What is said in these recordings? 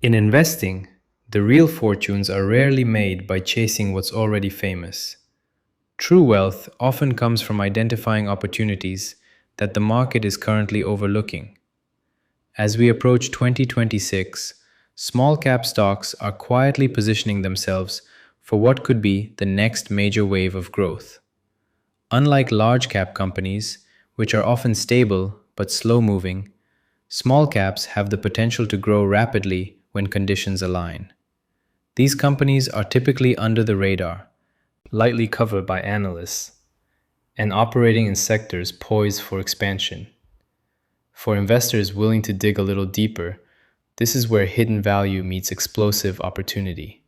In investing, the real fortunes are rarely made by chasing what's already famous. True wealth often comes from identifying opportunities that the market is currently overlooking. As we approach 2026, small cap stocks are quietly positioning themselves for what could be the next major wave of growth. Unlike large cap companies, which are often stable but slow moving, small caps have the potential to grow rapidly when conditions align. These companies are typically under the radar, lightly covered by analysts, and operating in sectors poised for expansion. For investors willing to dig a little deeper, this is where hidden value meets explosive opportunity.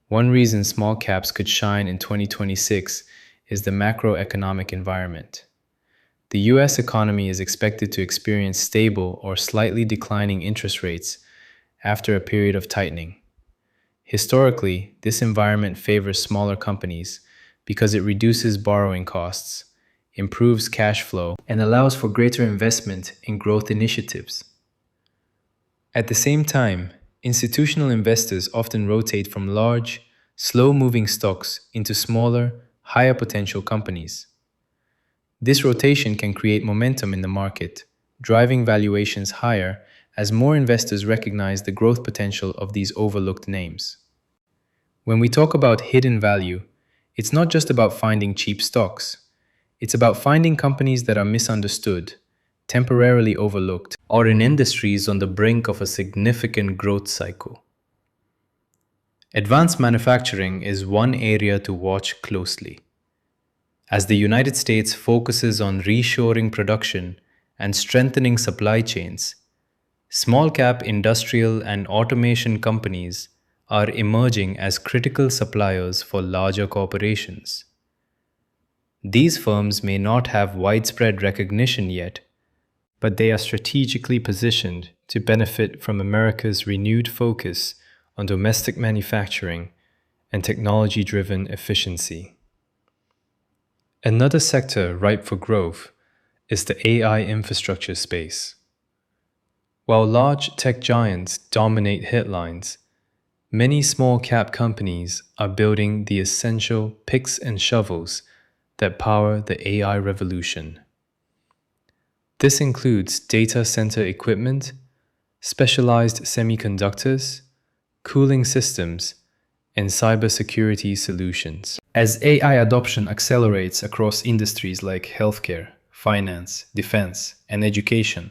One reason small caps could shine in 2026 is the macroeconomic environment. The US economy is expected to experience stable or slightly declining interest rates after a period of tightening. Historically, this environment favors smaller companies because it reduces borrowing costs, improves cash flow, and allows for greater investment in growth initiatives. At the same time, institutional investors often rotate from large, slow-moving stocks into smaller, higher potential companies. This rotation can create momentum in the market, driving valuations higher as more investors recognize the growth potential of these overlooked names. When we talk about hidden value, it's not just about finding cheap stocks. It's about finding companies that are misunderstood, temporarily overlooked, or in industries on the brink of a significant growth cycle. Advanced manufacturing is one area to watch closely. As the United States focuses on reshoring production and strengthening supply chains, small cap industrial and automation companies are emerging as critical suppliers for larger corporations. These firms may not have widespread recognition yet, but they are strategically positioned to benefit from America's renewed focus on domestic manufacturing and technology-driven efficiency. Another sector ripe for growth is the AI infrastructure space. While large tech giants dominate headlines, many small cap companies are building the essential picks and shovels that power the AI revolution. This includes data center equipment, specialized semiconductors, cooling systems, and cybersecurity solutions. As AI adoption accelerates across industries like healthcare, finance, defense, and education,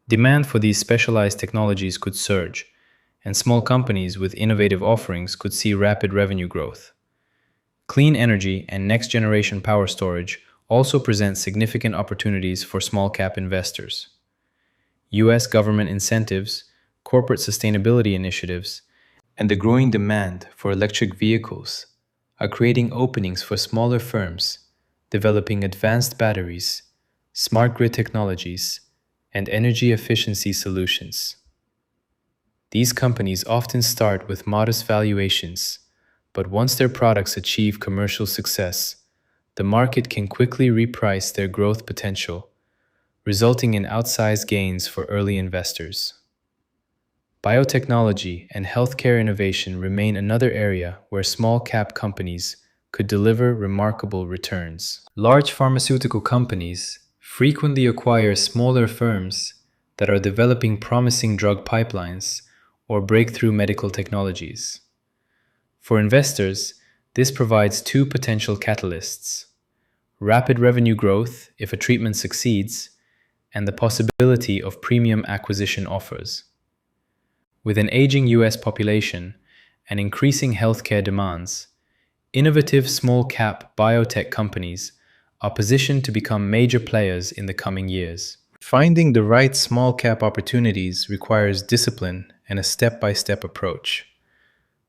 demand for these specialized technologies could surge, and small companies with innovative offerings could see rapid revenue growth. Clean energy and next-generation power storage also present significant opportunities for small-cap investors. U.S. government incentives, corporate sustainability initiatives, and the growing demand for electric vehicles are creating openings for smaller firms developing advanced batteries, smart grid technologies, and energy efficiency solutions. These companies often start with modest valuations, but once their products achieve commercial success, the market can quickly reprice their growth potential, resulting in outsized gains for early investors. Biotechnology and healthcare innovation remain another area where small-cap companies could deliver remarkable returns. Large pharmaceutical companies frequently acquire smaller firms that are developing promising drug pipelines or breakthrough medical technologies. For investors, this provides two potential catalysts: rapid revenue growth if a treatment succeeds, and the possibility of premium acquisition offers. With an aging US population and increasing healthcare demands, innovative small-cap biotech companies are positioned to become major players in the coming years. Finding the right small-cap opportunities requires discipline and a step-by-step approach.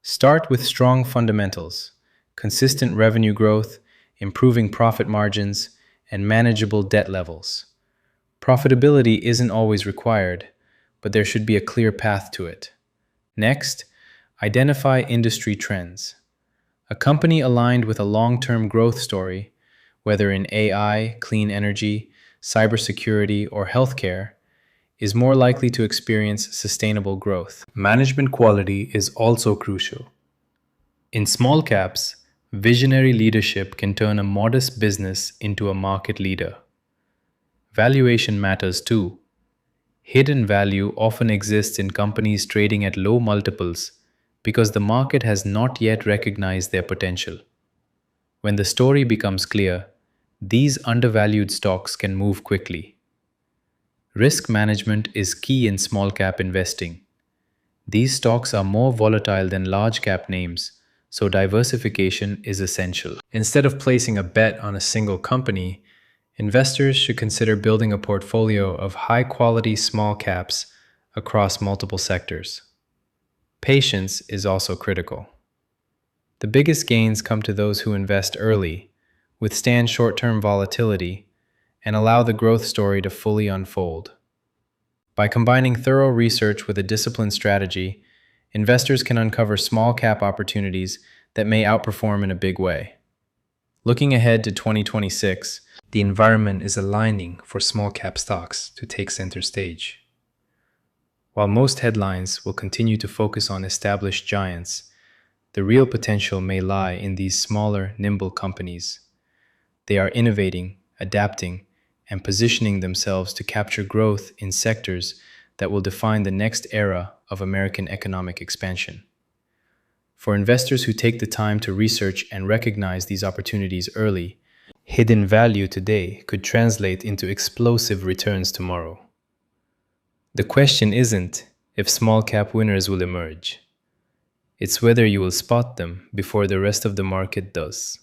Start with strong fundamentals, consistent revenue growth, improving profit margins, and manageable debt levels. Profitability isn't always required, but there should be a clear path to it. Next, identify industry trends. A company aligned with a long-term growth story, whether in AI, clean energy, cybersecurity, or healthcare, is more likely to experience sustainable growth. Management quality is also crucial. In small caps, visionary leadership can turn a modest business into a market leader. Valuation matters too. Hidden value often exists in companies trading at low multiples because the market has not yet recognized their potential. When the story becomes clear, these undervalued stocks can move quickly. Risk management is key in small cap investing. These stocks are more volatile than large cap names, so diversification is essential. Instead of placing a bet on a single company, investors should consider building a portfolio of high quality small caps across multiple sectors. Patience is also critical. The biggest gains come to those who invest early, withstand short term volatility, and allow the growth story to fully unfold. By combining thorough research with a disciplined strategy, investors can uncover small cap opportunities that may outperform in a big way. Looking ahead to 2026, the environment is aligning for small cap stocks to take center stage. While most headlines will continue to focus on established giants, the real potential may lie in these smaller, nimble companies. They are innovating, adapting, and positioning themselves to capture growth in sectors that will define the next era of American economic expansion. For investors who take the time to research and recognize these opportunities early, hidden value today could translate into explosive returns tomorrow. The question isn't if small cap winners will emerge, it's whether you will spot them before the rest of the market does.